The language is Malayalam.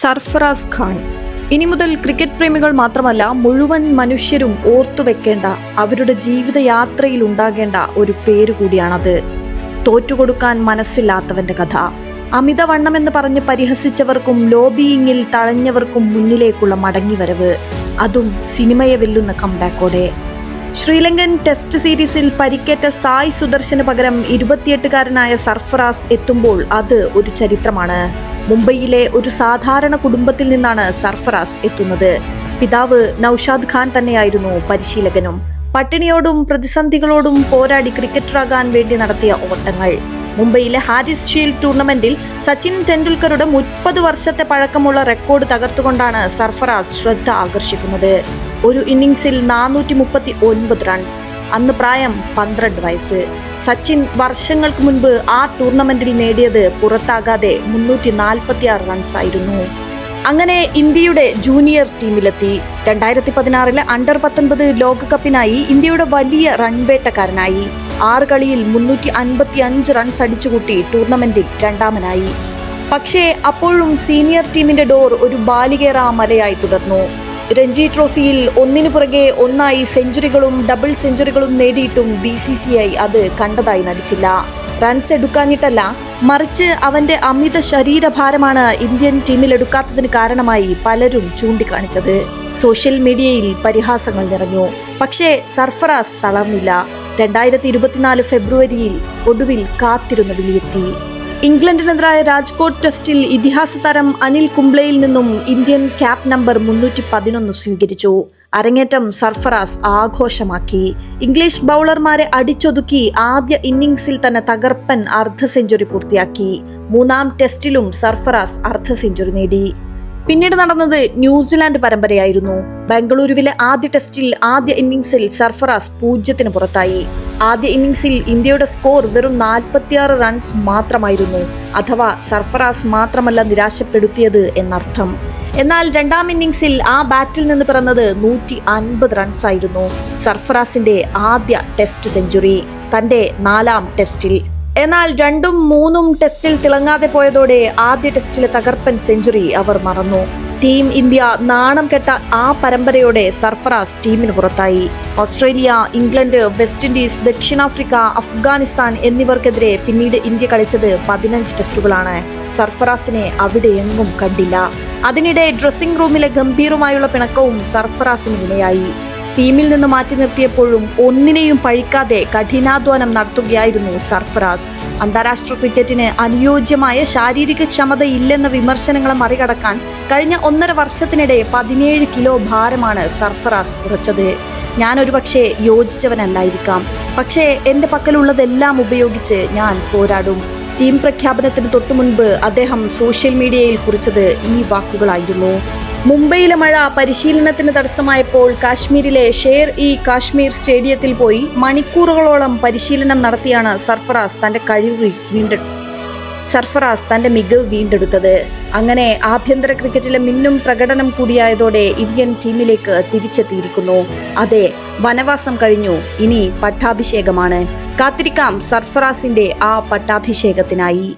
സർഫറാസ് ഖാൻ. ഇനി മുതൽ ക്രിക്കറ്റ് പ്രേമികൾ മാത്രമല്ല മുഴുവൻ മനുഷ്യരും ഓർത്തുവെക്കേണ്ട, അവരുടെ ജീവിതയാത്രയിൽ ഉണ്ടാകേണ്ട ഒരു പേര് കൂടിയാണത്. തോറ്റുകൊടുക്കാൻ മനസ്സില്ലാത്തവന്റെ കഥ. അമിതവണ്ണമെന്ന് പറഞ്ഞ് പരിഹസിച്ചവർക്കും ലോബിയിങ്ങിൽ തഴഞ്ഞവർക്കും മുന്നിലേക്കുള്ള മടങ്ങിവരവ്, അതും സിനിമയെ വെല്ലുന്ന കംബാക്കോടെ. ശ്രീലങ്കൻ ടെസ്റ്റ് സീരീസിൽ പരിക്കേറ്റ സായ് സുദർശന് പകരം 28-കാരനായ സർഫറാസ് എത്തുമ്പോൾ അത് ഒരു ചരിത്രമാണ്. മുംബൈയിലെ ഒരു സാധാരണ കുടുംബത്തിൽ നിന്നാണ് സർഫറാസ് എത്തുന്നത്. പിതാവ് നൌഷാദ് ഖാൻ തന്നെയായിരുന്നു പരിശീലകനും. പട്ടിണിയോടും പ്രതിസന്ധികളോടും പോരാടി ക്രിക്കറ്ററാകാൻ വേണ്ടി നടത്തിയ ഓട്ടങ്ങൾ. മുംബൈയിലെ ഹാരിസ് ഷീൽഡ് ടൂർണമെന്റിൽ സച്ചിൻ ടെണ്ടുൽക്കറുടെ 30 വർഷത്തെ പഴക്കമുള്ള റെക്കോർഡ് തകർത്തുകൊണ്ടാണ് സർഫറാസ് ശ്രദ്ധ ആകർഷിക്കുന്നത്. ഒരു ഇന്നിംഗ്സിൽ 439 റൺസ്. അന്ന് പ്രായം 12 വയസ്സ്. സച്ചിൻ വർഷങ്ങൾക്ക് മുൻപ് ആ ടൂർണമെന്റിൽ നേടിയത് പുറത്താകാതെ 346 റൺസ് ആയിരുന്നു. അങ്ങനെ ഇന്ത്യയുടെ ജൂനിയർ ടീമിലെത്തി. 2016 അണ്ടർ-19 ലോകകപ്പിനായി ഇന്ത്യയുടെ വലിയ റൺവേട്ടക്കാരനായി. 6 കളിയിൽ 355 റൺസ് അടിച്ചുകൂട്ടി ടൂർണമെന്റിൽ രണ്ടാമനായി. പക്ഷേ അപ്പോഴും സീനിയർ ടീമിന്റെ ഡോർ ഒരു ബാലികേറ മലയായി തുടർന്നു. രഞ്ജി ട്രോഫിയിൽ ഒന്നിനു പുറകെ ഒന്നായി സെഞ്ചുറികളും ഡബിൾ സെഞ്ചുറികളും നേടിയിട്ടും BCCI അത് കണ്ടതായി നടിച്ചില്ല. റൺസ് എടുക്കാഞ്ഞിട്ടല്ല, മറിച്ച് അവന്റെ അമിത ശരീരഭാരമാണ് ഇന്ത്യൻ ടീമിൽ എടുക്കാത്തതിന് കാരണമായി പലരും ചൂണ്ടിക്കാണിച്ചത്. സോഷ്യൽ മീഡിയയിൽ പരിഹാസങ്ങൾ നിറഞ്ഞു. പക്ഷേ സർഫറാസ് തളർന്നില്ല. 2024 ഫെബ്രുവരിയിൽ ഒടുവിൽ കാത്തിരുന്ന വിളിയെത്തി. ഇംഗ്ലണ്ടിനെതിരായ രാജ്കോട്ട് ടെസ്റ്റിൽ ഇതിഹാസ താരം അനിൽ കുംബ്ലെയിൽ നിന്നും ഇന്ത്യൻ ക്യാപ്പ് നമ്പർ 311 സ്വീകരിച്ചു. അരങ്ങേറ്റം സർഫറാസ് ആഘോഷമാക്കി. ഇംഗ്ലീഷ് ബൗളർമാരെ അടിച്ചൊതുക്കി ആദ്യ ഇന്നിംഗ്സിൽ തന്നെ തകർപ്പൻ അർദ്ധ സെഞ്ചുറി പൂർത്തിയാക്കി. 3-ാം ടെസ്റ്റിലും സർഫറാസ് അർദ്ധ സെഞ്ചുറി നേടി. പിന്നീട് നടന്നത് ന്യൂസിലാൻഡ് പരമ്പരയായിരുന്നു. ബംഗളൂരുവിലെ ആദ്യ ടെസ്റ്റിൽ ആദ്യ ഇന്നിംഗ്സിൽ സർഫറാസ് 0-ന് പുറത്തായി. ആദ്യ ഇന്നിംഗ്സിൽ ഇന്ത്യയുടെ സ്കോർ വെറും 46 റൺസ് മാത്രമായിരുന്നു. അഥവാ സർഫറാസ് മാത്രമല്ല നിരാശപ്പെടുത്തിയത് എന്നർത്ഥം. എന്നാൽ 2-ാം ഇന്നിംഗ്സിൽ ആ ബാറ്റിൽ നിന്ന് പിറന്നത് 150 റൺസ് ആയിരുന്നു. സർഫറാസിന്റെ ആദ്യ ടെസ്റ്റ് സെഞ്ചുറി തന്റെ 4-ാം ടെസ്റ്റിൽ. എന്നാൽ 2ഉം 3ഉം ടെസ്റ്റിൽ തിളങ്ങാതെ പോയതോടെ ആദ്യ ടെസ്റ്റിലെ തകർപ്പൻ സെഞ്ചുറി അവർ മറന്നു. ടീം ഇന്ത്യ നാണം കെട്ട ആ പരമ്പരയോടെ സർഫറാസ് ടീമിന് പുറത്തായി. ഓസ്ട്രേലിയ, ഇംഗ്ലണ്ട്, വെസ്റ്റ് ഇൻഡീസ്, ദക്ഷിണാഫ്രിക്ക, അഫ്ഗാനിസ്ഥാൻ എന്നിവർക്കെതിരെ പിന്നീട് ഇന്ത്യ കളിച്ചത് 15 ടെസ്റ്റുകളാണ്. സർഫറാസിനെ അവിടെ എങ്ങും കണ്ടില്ല. അതിനിടെ ഡ്രസ്സിംഗ് റൂമിലെ ഗംഭീറുമായുള്ള പിണക്കവും സർഫറാസിന് വിനയായി. ടീമിൽ നിന്ന് മാറ്റി നിർത്തിയപ്പോഴും ഒന്നിനെയും പഴിക്കാതെ കഠിനാധ്വാനം നടത്തുകയായിരുന്നു സർഫറാസ്. അന്താരാഷ്ട്ര ക്രിക്കറ്റിന് അനുയോജ്യമായ ശാരീരിക ക്ഷമതയില്ലെന്ന വിമർശനങ്ങളെ മറികടക്കാൻ കഴിഞ്ഞ 1.5 വർഷത്തിനിടെ 17 കിലോ ഭാരമാണ് സർഫറാസ് കുറച്ചത്. ഞാനൊരു പക്ഷേ യോജിച്ചവനല്ലായിരിക്കാം, പക്ഷേ എൻ്റെ പക്കലുള്ളതെല്ലാം ഉപയോഗിച്ച് ഞാൻ പോരാടും. ടീം പ്രഖ്യാപനത്തിന് തൊട്ടുമുൻപ് അദ്ദേഹം സോഷ്യൽ മീഡിയയിൽ കുറിച്ചത് ഈ വാക്കുകളായിരുന്നു. മുംബൈയിലെ മഴ പരിശീലനത്തിന് തടസ്സമായപ്പോൾ കാശ്മീരിലെ ഷേർ-ഇ-കാശ്മീർ സ്റ്റേഡിയത്തിൽ പോയി മണിക്കൂറുകളോളം പരിശീലനം നടത്തിയാണ് സർഫറാസ് തന്റെ മികവ് വീണ്ടെടുത്തത്. അങ്ങനെ ആഭ്യന്തര ക്രിക്കറ്റിലെ മിന്നും പ്രകടനം കൂടിയായതോടെ ഇന്ത്യൻ ടീമിലേക്ക് തിരിച്ചെത്തിയിരിക്കുന്നു. അതെ, വനവാസം കഴിഞ്ഞു, ഇനി പട്ടാഭിഷേകമാണ്. കാത്തിരിക്കാം സർഫറാസിന്റെ ആ പട്ടാഭിഷേകത്തിനായി.